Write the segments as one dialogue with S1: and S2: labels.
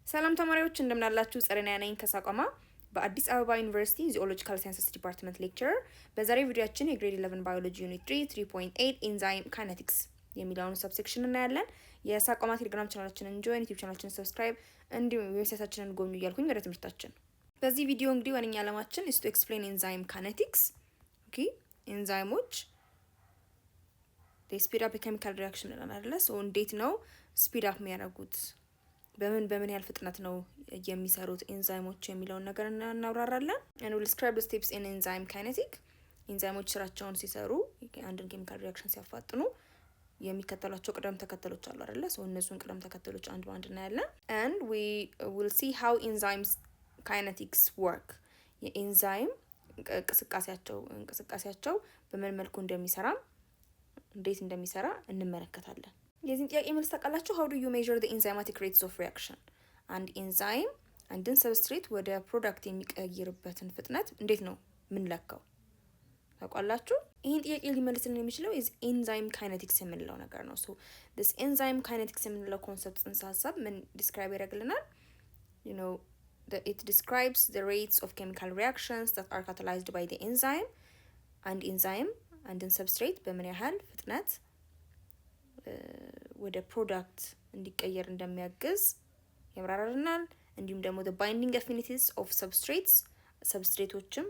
S1: ሰላም ተማሪዎች እንደምናላችሁ ጸረና ነኝ ከሳቋማ በአዲስ አበባ ዩኒቨርሲቲ ዚኦሎጂካል ሳይንስስ ዲፓርትመንት ሌክቸረር። በዛሬ ቪዲዮአችን የግሬድ 11 ባዮሎጂ ዩኒት 3.8 ኤንዛይም ካይኔቲክስ የሚለውን ሰብሴክሽን እናያለን። የሳቋማ ቴሌግራም ቻናላችንን ጆይን፣ ዩቲዩብ ቻናላችንን ሰብስክራይብ እንዲሁም ዌብሳይታችንን ጎብኙ እያልኩኝ ወደ ትምህርታችን። በዚህ ቪዲዮ እንግዲህ ዋነኛ ዓላማችን is to explain enzyme kinetics። ኦኬ ኤንዛይሞች they speed up a chemical reaction አይደለ? ሶ እንዴት ነው ስፒድ አፕ የሚያደርጉት? በምን ያህል ፍጥነት ነው የሚሰሩት ኤንዛይሞች የሚለውን ነገር እናብራራለን። and we'll describe the steps in enzyme kinetic። ኤንዛይሞች ስራቸውን ሲሰሩ አንድን ኬሚካል ሪአክሽን ሲያፋጥኑ የሚከተሏቸው ቅደም ተከተሎች አሉ አይደለ? ሶ እነሱን ቅደም ተከተሎች አንድ በአንድ እናያለን። and we will see how enzymes kinetics work። የኤንዛይም እንቅስቃሴያቸው በምን መልኩ እንዴት እንደሚሰራ እንመለከታለን። የዚህን ጥያቄ መልስ ታውቃላችሁ? how do you measure the enzymatic rates of reaction? አንድ ኤንዛይም አንድን ሰብስትሬት ወደ ፕሮዳክት የሚቀይርበትን ፍጥነት እንዴት ነው ምንለካው? ታውቃላችሁ? ይህን ጥያቄ ሊመልስልን የሚችለው enzyme kinetics የምንለው ነገር ነው። so this enzyme kinetics የምንለው ኮንሰፕት ጽንሰ ሀሳብ ምን ዲስክራይብ ያደርግልናል? It describes the rates of chemical reactions that are catalyzed by the enzyme. አንድ ኤንዛይም አንድን ሰብስትሬት በምን ያህል ፍጥነት ወደ ፕሮዳክት እንዲቀየር እንደሚያግዝ ያብራራልናል። እንዲሁም ደግሞ the binding affinities of substrates ሰብስትሬቶችም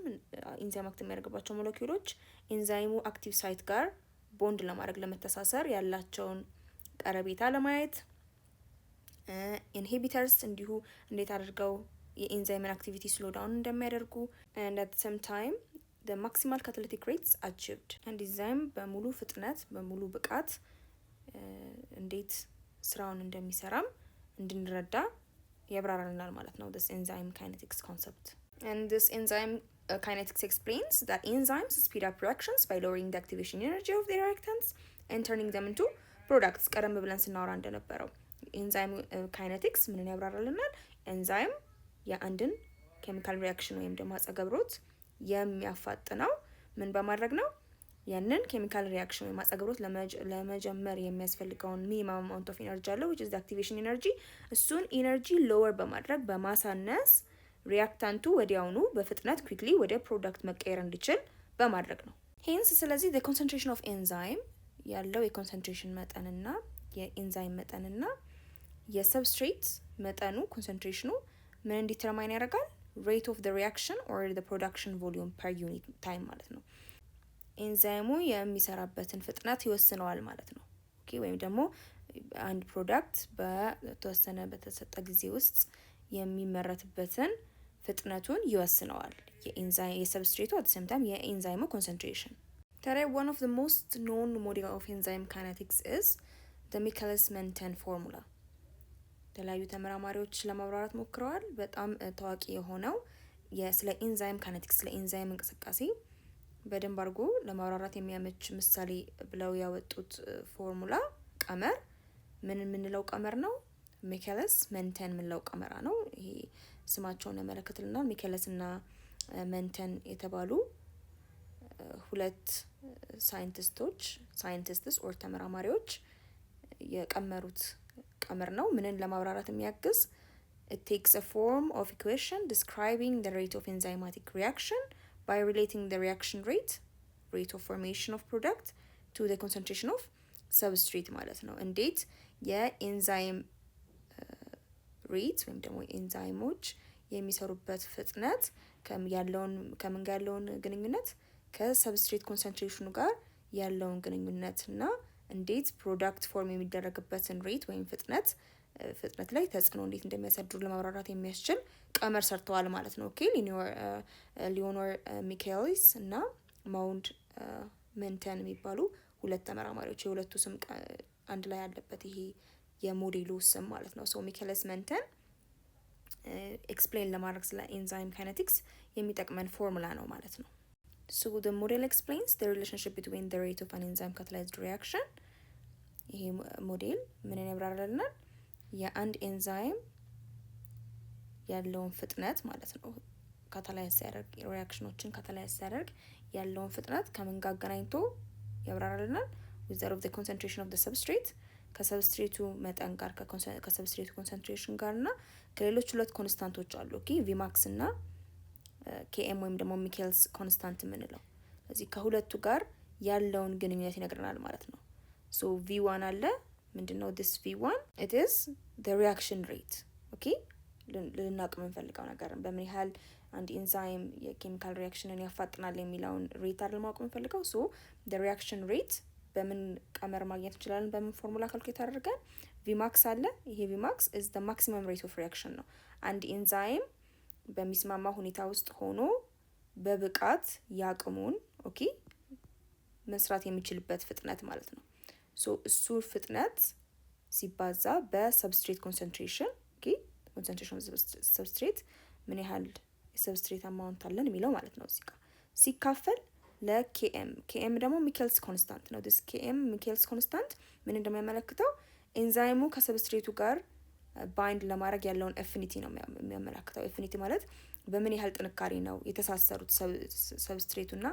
S1: ኤንዛይም አክቲቭ የሚያደርግባቸው ሞለኪውሎች ኤንዛይሙ አክቲቭ ሳይት ጋር ቦንድ ለማድረግ ለመተሳሰር ያላቸውን ቀረቤታ ለማየት ኢንሂቢተርስ እንዲሁ እንዴት አድርገው የኤንዛይምን አክቲቪቲ ስሎ ዳውን እንደሚያደርጉ and at the same time the maximal catalytic rates achieved። አንድ ኤንዛይም በሙሉ ፍጥነት በሙሉ ብቃት እንዴት ስራውን እንደሚሰራም እንድንረዳ ያብራራልናል ማለት ነው this enzyme kinetics concept። and this enzyme kinetics explains that enzymes speed up reactions by lowering the activation energy of the reactants and turning them into products። ቀደም ብለን ስናወራ እንደነበረው enzyme kinetics ምንን ያብራራልናል? ኤንዛይም የአንድን ኬሚካል ሪአክሽን ወይም ደግሞ አጸገብሮት የሚያፋጥነው ምን በማድረግ ነው? ያንን ኬሚካል ሪአክሽን ወይም አጸገብሮት ለመጀመር የሚያስፈልገውን ሚኒመም አማውንት ኦፍ ኢነርጂ አለው which is the activation energy። እሱን ኢነርጂ ሎወር በማድረግ በማሳነስ ሪአክታንቱ ወዲያውኑ በፍጥነት ኩዊክሊ ወደ ፕሮዳክት መቀየር እንዲችል በማድረግ ነው። ሄንስ ስለዚህ the concentration of enzyme ያለው የኮንሰንትሬሽን መጠንና የኤንዛይም መጠንና የሰብስትሬት መጠኑ ኮንሰንትሬሽኑ ምን ዲተርማይን ያደርጋል? rate of the reaction or the production volume per unit time ማለት ነው። ኤንዛይሙ የሚሰራበትን ፍጥነት ይወስነዋል ማለት ነው። ኦኬ ወይም ደግሞ አንድ ፕሮዳክት በተሰጠ ጊዜ ውስጥ የሚመረትበትን ፍጥነቱን ይወስነዋል የሰብስትሬቱ at the same time የኤንዛይሙ concentration። ታዲያ one of the most known model of enzyme kinetics is the Michaelis-Menten formula። የተለያዩ ተመራማሪዎች ለማብራራት ሞክረዋል። በጣም ታዋቂ የሆነው ስለ ኤንዛይም ካይኔቲክስ ስለ ኤንዛይም እንቅስቃሴ በደንብ አድርጎ ለማብራራት የሚያመች ምሳሌ ብለው ያወጡት ፎርሙላ ቀመር ምን የምንለው ቀመር ነው? ሚካኤልስ-ሜንተን የምንለው ቀመራ ነው። ይሄ ስማቸውን ያመለክትልናል። ሚካኤልስ እና ሜንተን የተባሉ ሁለት ሳይንቲስትስ ኦር ተመራማሪዎች የቀመሩት ቀመር ነው። ምንን ለማብራራት የሚያግዝ it takes a form of equation describing the rate of enzymatic reaction by relating the reaction rate of formation of product to the concentration of substrate ማለት ነው። እንዴት የኤንዛይም ሬት ወይም ደግሞ ኤንዛይሞች የሚሰሩበት ፍጥነት ከምን ጋር ያለውን ግንኙነት ከሰብስትሬት ኮንሰንትሬሽኑ ጋር ያለውን ግንኙነት እና እንዴት ፕሮዳክት ፎርም የሚደረግበትን ሬት ወይም ፍጥነት ላይ ተጽዕኖ እንዴት እንደሚያሳድሩ ለማብራራት የሚያስችል ቀመር ሰርተዋል ማለት ነው። ኦኬ ሊዮኖር ሚካኤሊስ እና ማውንድ ሜንተን የሚባሉ ሁለት ተመራማሪዎች የሁለቱ ስም አንድ ላይ ያለበት ይሄ የሞዴሉ ስም ማለት ነው። ሶ ሚካኤልስ-ሜንተን ኤክስፕሌን ለማድረግ ስለ ኤንዛይም ካይኔቲክስ የሚጠቅመን ፎርሙላ ነው ማለት ነው። So the model explains the relationship between the rate of an enzyme catalyzed reaction። ይሄ ሞዴል ምንን ያብራራልናል? የአንድ ኤንዛይም ያለውን ፍጥነት ማለት ነው ካታላይዝ ሲያደርግ ሪአክሽኖችን ካታላይዝ ሲያደርግ ያለውን ፍጥነት ከምን ጋር አገናኝቶ ያብራራልናል? with that of the concentration of the substrate ከሰብስትሬቱ መጠን ጋር ከሰብስትሬቱ ኮንሰንትሬሽን ጋር እና ከሌሎች ሁለት ኮንስታንቶች አሉ። ኦኬ ቪማክስ እና ኬኤም ወይም ደግሞ ሚኬልስ ኮንስታንት የምንለው ስለዚህ ከሁለቱ ጋር ያለውን ግንኙነት ይነግረናል ማለት ነው። ሶ ቪ1 አለ ምንድነው this v1 it is the reaction rate ኦኬ ልናውቅ የምንፈልገው ነገር በምን ያህል አንድ ኢንዛይም የኬሚካል ሪያክሽንን ያፋጥናል የሚለውን ሬት አይደል ማወቅ የምንፈልገው። ሶ the reaction rate በምን ቀመር ማግኘት እንችላለን? በምን ፎርሙላ ካልኩሌት አድርገን ቪማክስ አለ። ይሄ ቪማክስ is the maximum rate of reaction ነው። አንድ ኢንዛይም በሚስማማ ሁኔታ ውስጥ ሆኖ በብቃት ያቅሙን ኦኬ መስራት የሚችልበት ፍጥነት ማለት ነው። ሶ እሱ ፍጥነት ሲባዛ በሰብስትሬት ኮንሰንትሬሽን ኦኬ ኮንሰንትሬሽን ሰብስትሬት ምን ያህል የሰብስትሬት አማውንት አለን የሚለው ማለት ነው እዚህ ጋር ሲካፈል ለኬኤም ኬኤም ደግሞ ሚኬልስ ኮንስታንት ነው። this ኬኤም ሚኬልስ ኮንስታንት ምን እንደሚያመለክተው ኤንዛይሙ ከሰብስትሬቱ ጋር ባይንድ ለማድረግ ያለውን ኤፊኒቲ ነው የሚያመለክተው። ኤፊኒቲ ማለት በምን ያህል ጥንካሬ ነው የተሳሰሩት ሰብስትሬቱ እና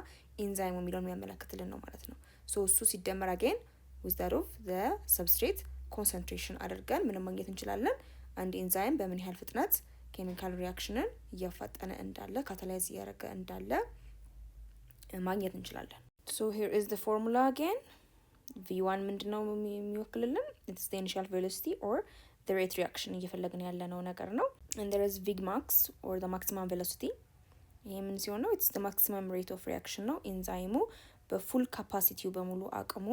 S1: ኤንዛይሙ የሚለውን የሚያመለክትልን ነው ማለት ነው። ሶ እሱ ሲደመር አገን with that of the substrate concentration አድርገን ምንም ማግኘት እንችላለን። አንድ ኤንዛይም በምን ያህል ፍጥነት ኬሚካል ሪያክሽንን እያፋጠነ እንዳለ ካታላይዝ እያደረገ እንዳለ ማግኘት እንችላለን። so here is the formula again v1 ምንድነው የሚወክልልን? it's the initial velocity or the rate reaction እየፈለግን ያለነው ነገር ነው። and there is vmax or the maximum velocity ይሄ ምን ሲሆን ነው? it's the maximum rate of reaction ነው። ኤንዛይሙ በፉል ካፓሲቲው በሙሉ አቅሙ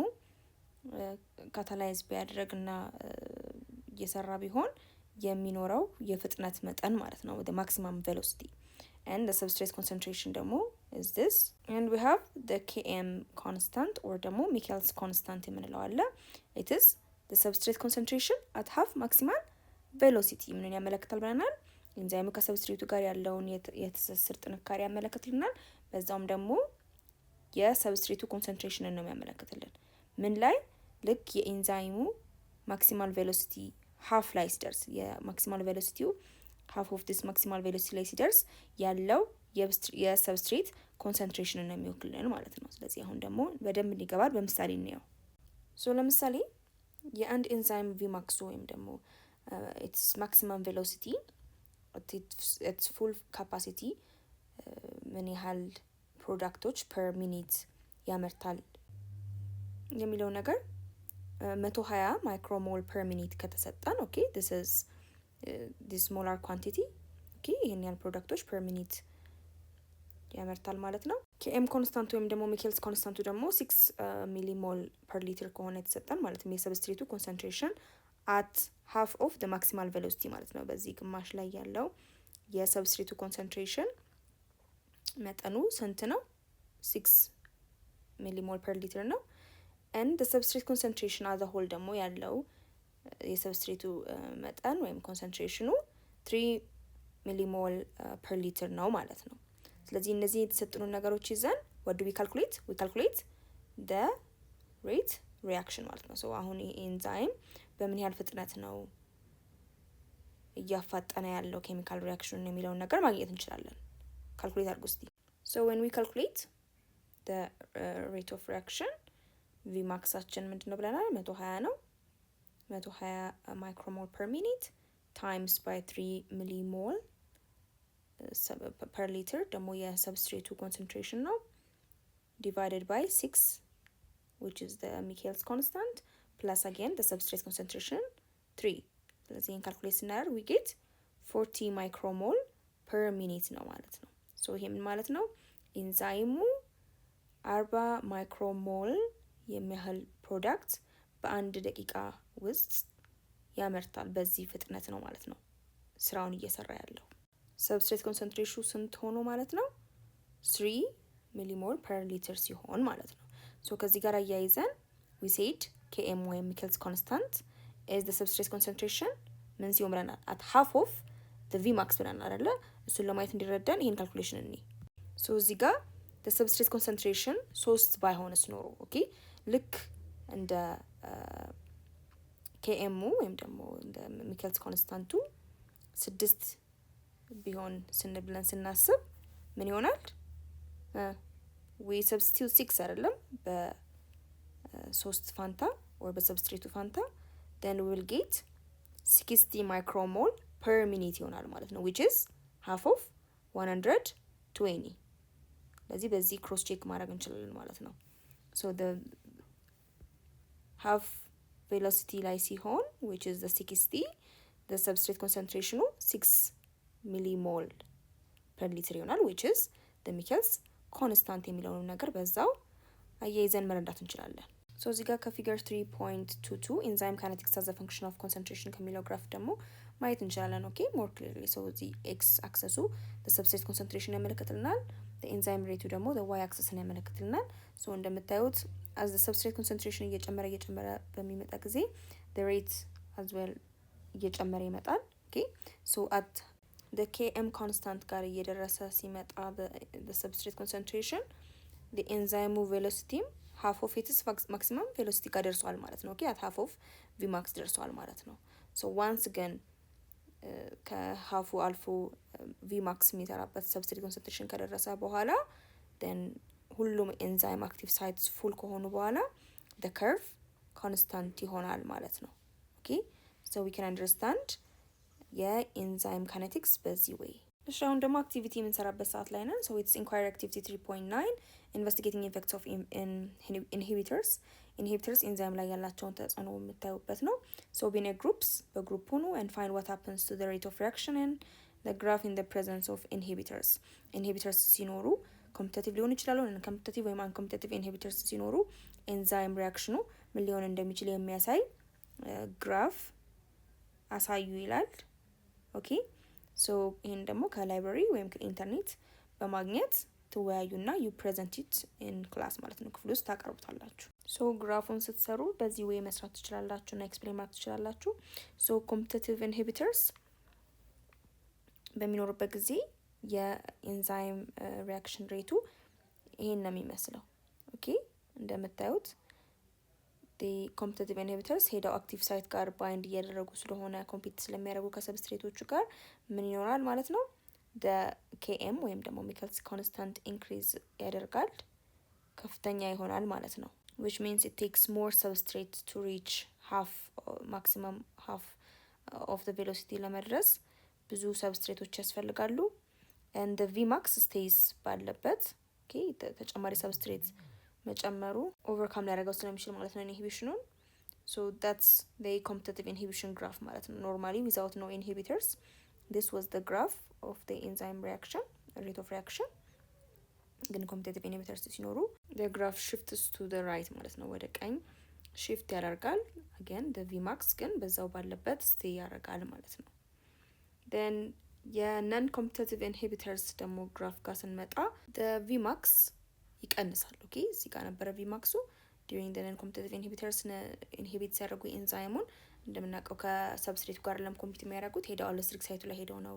S1: ካታላይዝ ቢያደርግና እየሰራ ቢሆን የሚኖረው የፍጥነት መጠን ማለት ነው the maximum velocity and the substrate concentration ደግሞ is this and we have the km constant or ደግሞ Michel's constant የምንለው አለ። it is the substrate concentration at half maximal velocity ምንን ያመለክታል ብለናል? ኤንዛይሙ ከሰብስትሬቱ ጋር ያለውን የትስስር ጥንካሬ ያመለክትልናል። በዛውም ደግሞ የሰብስትሬቱ ኮንሰንትሬሽንን ነው የሚያመለክትልን ምን ላይ ልክ የኤንዛይሙ ማክሲማል ቬሎሲቲ ሃፍ ላይ ሲደርስ የማክሲማል ቬሎሲቲው ሃፍ ኦፍ ዲስ ማክሲማል ቬሎሲቲ ላይ ሲደርስ ያለው የሰብስትሬት ኮንሰንትሬሽንን ነው የሚወክልልን ማለት ነው። ስለዚህ አሁን ደግሞ በደንብ እንዲገባል በምሳሌ እንየው። ሶ ለምሳሌ የአንድ ኤንዛይም ቪማክሱ ወይም ደግሞ ኢትስ ማክሲማም ቬሎሲቲ ኢትስ ፉል ካፓሲቲ ምን ያህል ፕሮዳክቶች ፐር ሚኒት ያመርታል የሚለው ነገር 120 ማይክሮሞል ፐር ሚኒት ከተሰጠን ኦኬ this molar quantity ኦኬ ይሄን ያህል ፕሮዳክቶች ፐር ሚኒት ያመርታል ማለት ነው። ኬኤም ኮንስታንት ወይም ደግሞ ሚኬልስ ኮንስታንቱ ደግሞ 6 ሚሊሞል ፐር ሊትር ከሆነ የተሰጠን ማለት ነው የሰብስትሬቱ ኮንሰንትሬሽን at half of the maximal velocity ማለት ነው። በዚህ ግማሽ ላይ ያለው የሰብስትሬቱ ኮንሰንትሬሽን መጠኑ ስንት ነው? 6 ሚሊሞል ፐር ሊትር ነው። and the substrate concentration as a whole ደግሞ ያለው የሰብስትሬቱ መጠን ወይም ኮንሰንትሬሽኑ 3 ሚሊሞል ፐር ሊትር ነው ማለት ነው። ስለዚህ እነዚህ የተሰጡን ነገሮች ይዘን what do we calculate? we calculate the rate reaction ማለት ነው። so አሁን ኤንዛይም በምን ያህል ፍጥነት ነው እያፋጠነ ያለው ኬሚካል ሪያክሽን የሚለውን ነገር ማግኘት እንችላለን። ካልኩሌት አድርጉ እስቲ። so when we calculate the rate of reaction ቪማክሳችን ምንድነው ብለናል? 120 ነው። 120 ማይክሮሞል ፐር ሚኒት ታይምስ ባይ 3 ሚሊሞል ፐር ሊትር ደግሞ የሰብስትሬቱ ኮንሰንትሬሽን ነው divided by 6 which is the Michel's constant plus again the substrate concentration 3 ስለዚህ ይሄን ካልኩሌት ስናደርግ we get 40 ማይክሮሞል ፐር ሚኒት ነው ማለት ነው። so ይሄ ምን ማለት ነው? ኤንዛይሙ 40 ማይክሮሞል የሚያህል ፕሮዳክት በአንድ ደቂቃ ውስጥ ያመርታል። በዚህ ፍጥነት ነው ማለት ነው ስራውን እየሰራ ያለው። ሰብስትሬት ኮንሰንትሬሽኑ ስንት ሆኖ ማለት ነው? 3 ሚሊሞል ፐር ሊትር ሲሆን ማለት ነው። ሶ ከዚህ ጋር አያይዘን we said km ወይም Michel's constant is the substrate concentration ምን ሲሆን ብለናል? at half of the Vmax ብለናል አይደለ? እሱን ለማየት እንዲረዳን ይሄን ካልኩሌሽን እንይ። ሶ እዚህ ጋር the substrate concentration 3 ባይሆንስ ኖሮ ኦኬ ልክ እንደ km ወይም ደግሞ እንደ Michel's constant 6 ቢሆን ብለን ስናስብ ምን ይሆናል? we substitute 6 አይደለም በ3 ፋንታ or በሰብስትሬቱ ፋንታ then we will get 60 micromole per minute ይሆናል ማለት ነው which is half of 120 ለዚህ በዚህ ክሮስ ቼክ ማድረግ እንችላለን ማለት ነው so the half velocity ላይ ሲሆን which is the 60 the substrate concentration 6 millimole per liter ይሆናል which is the Michaelis constant የሚለውን ነገር በዛው አያይዘን መረዳት እንችላለን so እዚህ ጋር ከፊገር 3.22 enzyme kinetics as a function of concentration ከሚለው ግራፍ ደግሞ ማየት እንችላለን ኦኬ more clearly so the x axis the substrate concentration ያመለክትልናል the enzyme rate ደግሞ the y axis ያመለክትልናል so እንደምታዩት as the substrate concentration እየጨመረ በሚመጣ ጊዜ the rate as well እየጨመረ ይመጣል okay so at the km constant ጋር እየደረሰ ሲመጣ the substrate concentration the enzyme velocity half of its maximum velocity ጋር ደርሷል ማለት ነው okay at half of vmax ደርሷል ማለት ነው so once again ከሃፉ አልፎ vmax የሚሰራበት substrate concentration ከደረሰ በኋላ then ሁሉም enzyme active sites full ከሆኑ በኋላ the curve constant ይሆናል ማለት ነው okay so we can understand የenzyme kinetics በዚህ way እሺ አሁን ደግሞ activity የምንሰራበት ሰዓት ላይ ነን so it's inquiry activity 3.9 investigating effects of inhibitors enzyme ላይ ያላቸውን ተጽዕኖ የምታዩበት ነው so in a groups በግሩፕ ሆኑ and find what happens to the rate of reaction in the graph in the presence of inhibitors ሲኖሩ competitive ሊሆን ይችላል non-competitive ወይም uncompetitive inhibitors ሲኖሩ enzyme reaction ምን ሊሆን እንደሚችል የሚያሳይ ግራፍ አሳዩ ይላል ኦኬ so ይሄን ደግሞ ከላይብረሪ ወይም ከኢንተርኔት በማግኘት ተወያዩና you present it in class ማለት ነው ክፍል ውስጥ ታቀርቡታላችሁ so ግራፉን ስትሰሩ በዚህ way መስራት ትችላላችሁና ኤክስፕሌን ማድረግ ትችላላችሁ so competitive inhibitors በሚኖርበት ጊዜ የኤንዛይም ሪአክሽን ሬቱ ይሄን ነው የሚመስለው ኦኬ እንደምታዩት the competitive inhibitors ሄደው አክቲቭ ሳይት ጋር ባይንድ እያደረጉ ስለሆነ ኮምፒት ስለሚያደርጉ ከሰብስትሬቶቹ ጋር ምን ይኖራል ማለት ነው the km ወይም ደግሞ Michaelis constant increase ያደርጋል ከፍተኛ ይሆናል ማለት ነው which means it takes more substrate to reach maximum half of the velocity ለመድረስ ብዙ ሰብስትሬቶች ያስፈልጋሉ and the vmax stays ባለበት okay ተጨማሪ ሰብስትሬት መጨመሩ overcome ሊያደርገው ስለሚችል ማለት ነው inhibition so that's the competitive inhibition graph ማለት ነው normally without no inhibitors this was the graph of the enzyme reaction rate of reaction ግን competitive inhibitors ሲኖሩ the graph shifts to the right ማለት ነው ወደ ቀኝ shift ያደርጋል again the vmax ግን በዛው ባለበት stay ያደርጋል ማለት ነው then non competitive inhibitors ደግሞ graph ጋር ስንመጣ the vmax ይቀንሳል ኦኬ እዚህ ጋር ነበር vmax during the non competitive inhibitors inhibit ሲያደርጉ ኤንዛይሙን እንደምናውቀው ከሰብስትሬት ጋር ለም ኮምፒት የሚያደርጉት ሄደው አለስትሪክ ሳይቱ ላይ ሄደው ነው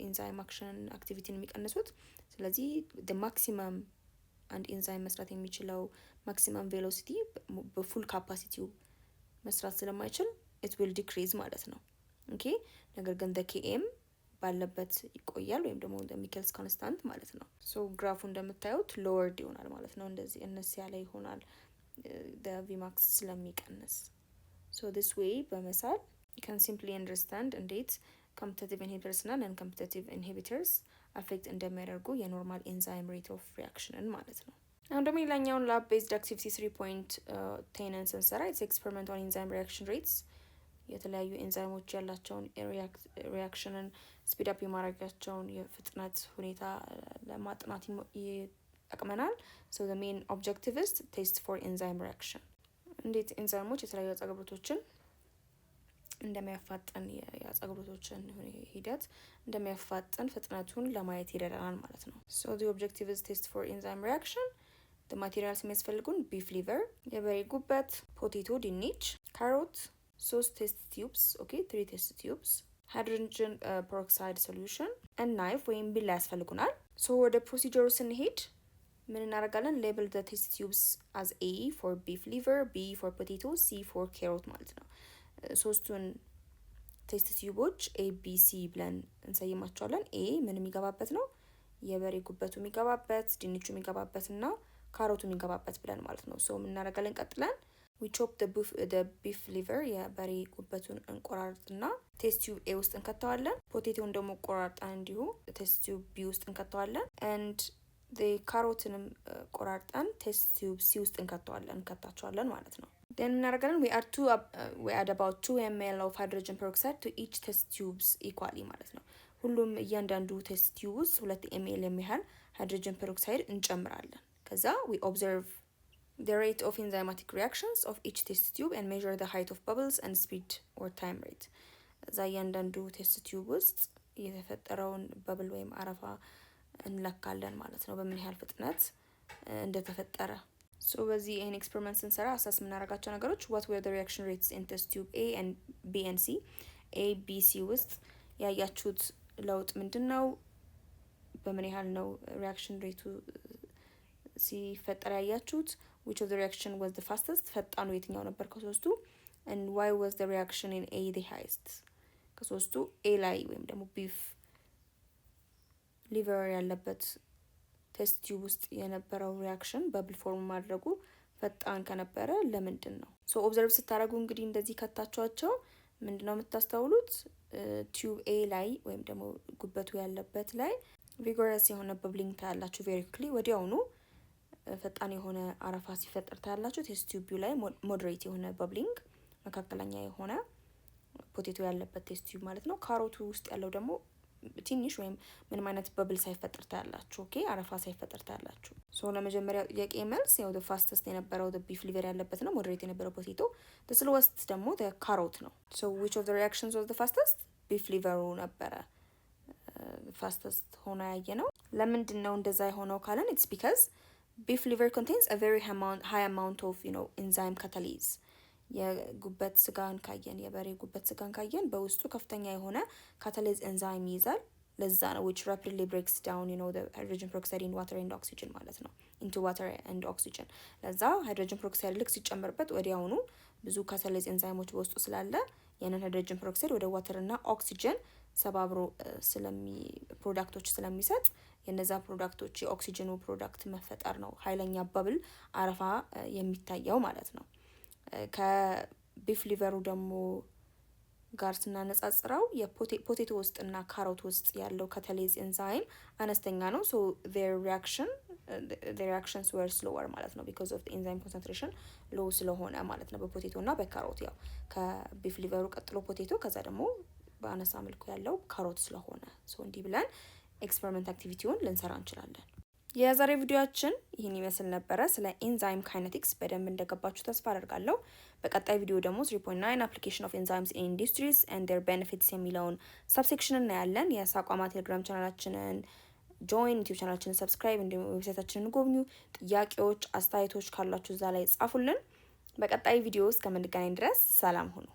S1: ኤንዛይም አክሽን አክቲቪቲን የሚቀንሱት ስለዚህ the maximum አንድ ኤንዛይም መስራት የሚችለው maximum velocity በፉል ካፓሲቲው መስራት ስለማይችል it will decrease ማለት ነው ኦኬ ነገር ግን the km ባለበት ይቆያል ወይም ደግሞ the Michaelis constant ማለት ነው so ግራፉ እንደምታዩት lowered ይሆናል ማለት ነው እንደዚህ እነሱ ያለ ይሆናል the vmax ስለሚቀንስ so this way በመሳል you can simply understand እንዴት competitive inhibitors እና non-competitive inhibitors affect እንደሚያደርጉ የኖርማል enzyme rate of reaction ማለት ነው አሁን ደግሞ ሌላኛውን lab based activity 3.10 ስንሰራ it's experiment on enzyme reaction rates የተለያዩ ኤንዛይሞች ያላቸውን ሪአክሽንን ስፒድ አፕ የማድረጋቸውን የፍጥነት ሁኔታ ለማጥናት ይጠቅመናል so the main objective is to test for enzyme reaction እንዴት ኤንዛይሞች የተለያዩ አጸግብሮቶችን እንደሚያፋጥን የአጸግብሮቶችን ሂደት እንደሚያፋጥን ፍጥነቱን ለማየት ይረዳናል ማለት ነው so the objective is test for enzyme reaction the materials የሚያስፈልጉን beef liver የበሬ ጉበት ፖቴቶ ድንች ካሮት 3 test tubes okay 3 test tubes hydrogen peroxide solution and knife ወይም ቢላ ያስፈልጉናል so ወደ ፕሮሲጀሩ ስንሄድ ምን እናደርጋለን label the test tubes as A for beef liver B for potato C for carrot ማለት ነው ሶስቱን ቴስት ቲዩቦች A B C ብለን እንሰይማቸዋለን A ምን የሚገባበት ነው የበሬ ጉበቱ የሚገባበት ድንቹ የሚገባበትና ካሮቱ የሚገባበት ብለን ማለት ነው so ምን እናደርጋለን ቀጥለን we chop the beef liver የበሬ ጉበቱን እንቆራርጥና ቴስት ቲዩብ ኤ ውስጥ እንከተዋለን። ፖቴቶን ደግሞ ቆራርጠን እንዲሁ ቴስት ቲዩብ ቢ ውስጥ እንከተዋለን። and the ካሮትንም ቆራርጠን ቴስት ቲዩብ ሲ ውስጥ እንከታቸዋለን ማለት ነው። then እናደርጋለን we add about 2 ml of hydrogen peroxide to each test tubes equally ማለት ነው። ሁሉም እያንዳንዱ ቴስት ቲዩብ ውስጥ 2 ml የሚያህል ሃይድሮጅን ፔሮክሳይድ እንጨምራለን። ከዛ we observe the rate of enzymatic reactions of each test tube and measure the height of bubbles and speed or time rate. እዛ እያንዳንዱ ቴስት ቲዩብ ውስጥ የተፈጠረውን በብል ወይም አረፋ እንለካለን ማለት ነው፣ በምን ያህል ፍጥነት እንደተፈጠረ። ሶ በዚህ ይሄን ኤክስፐሪመንት ስንሰራ አሳስ የምናደርጋቸው ነገሮች what were the reaction rates in test tube A and B and C? A B C ውስጥ ያያችሁት ለውጥ ምንድነው? በምን ያህል ነው ሪአክሽን ሬቱ ሲፈጠር ያያችሁት? which of the reaction was the fastest? ፈጣኑ የትኛው ነበር ከሶስቱ? and why was the reaction in A the highest? ከሶስቱ A ላይ ወይም ደግሞ ቢፍ ሊቨር ያለበት ቴስት ቲዩብ ውስጥ የነበረው ሪአክሽን በብል ፎርም ማድረጉ ፈጣን ከነበረ ለምንድን ነው? ሶ ኦብዘርቭ ስታደርጉ እንግዲህ እንደዚህ ከታቻቸው ምንድነው የምታስተውሉት? ቲዩብ ኤ ላይ ወይም ደግሞ ጉበቱ ያለበት ላይ ቪጎረስ የሆነ በብሊንግ ታያላችሁ ቬሪ ኩክሊ፣ ወዲያውኑ ፈጣን የሆነ አረፋ ሲፈጠር ታያላችሁ። ቴስት ቲዩብ ላይ ሞዴሬት የሆነ በብሊንግ፣ መካከለኛ የሆነ ፖቴቶ ያለበት ቴስት ቲዩብ ማለት ነው። ካሮቱ ውስጥ ያለው ደግሞ ትንሽ ወይም ምንም አይነት በብል ሳይፈጠር ታያላችሁ። ኦኬ አረፋ ሳይፈጠር ታያላችሁ። ሶ ለመጀመሪያው ጥያቄ መልስ ያው the fastest የነበረው the beef liver ያለበት ነው፣ ሞዴሬት የነበረው ፖቴቶ። the slowest ደግሞ the ካሮት ነው። so which of the reactions was the fastest? beef liver ነበረ fastest ሆኖ ያየ ነው። ለምንድን ነው እንደዛ የሆነው ካለን it's because beef liver contains a very high amount of enzyme catalase. የጉበት ስጋን ካየን የበሬ ጉበት ስጋን ካየን በውስጡ ከፍተኛ የሆነ ካታሌዝ ኤንዛይም ይይዛል። ለዛ ነው which rapidly breaks down the hydrogen peroxide in water and oxygen ማለት ነው into water and oxygen። ለዛ ሃይድሮጅን ፔሮክሳይድ ልክ ሲጨመርበት ወዲያውኑ ብዙ ካታሌዝ ኤንዛይሞች በውስጡ ስላለ ያንን ሃይድሮጅን ፔሮክሳይድ ወደ ዋተር እና ኦክሲጅን ሰባብሮ ፕሮዳክቶች ስለሚሰጥ የነዛ ፕሮዳክቶች የኦክሲጅኑ ፕሮዳክት መፈጠር ነው ኃይለኛ በብል አረፋ የሚታየው ማለት ነው። ከቢፍ ሊቨሩ ደግሞ ጋር ስናነጻጽረው የፖቴቶ ውስጥ እና ካሮት ውስጥ ያለው ካታሌዝ ኤንዛይም አነስተኛ ነው። so their reactions were slower ማለት ነው because of the enzyme concentration low ስለሆነ ማለት ነው በፖቴቶ እና በካሮት። ያው ከቢፍ ሊቨሩ ቀጥሎ ፖቴቶ፣ ከዛ ደግሞ በአነሳ መልኩ ያለው ካሮት ስለሆነ so እንዲህ ብለን ኤክስፐሪመንት አክቲቪቲውን ልንሰራ እንችላለን። የዛሬ ቪዲዮአችን ይህን ይመስል ነበረ። ስለ ኤንዛይም ካይኔቲክስ በደንብ እንደገባችሁ ተስፋ አደርጋለሁ። በቀጣይ ቪዲዮ ደግሞ 3.9 application of enzymes in industries and their benefits የሚለውን ሰብሴክሽን እናያለን። የሳቋማ ቴሌግራም ቻናላችንን ጆይን፣ ዩቲዩብ ቻናላችንን ሰብስክራይብ፣ እንዲሁም ዌብሳይታችንን ጎብኙ። ጥያቄዎች፣ አስተያየቶች ካሏችሁ እዛ ላይ ጻፉልን። በቀጣይ ቪዲዮ እስከምንገናኝ ድረስ ሰላም ሁኑ።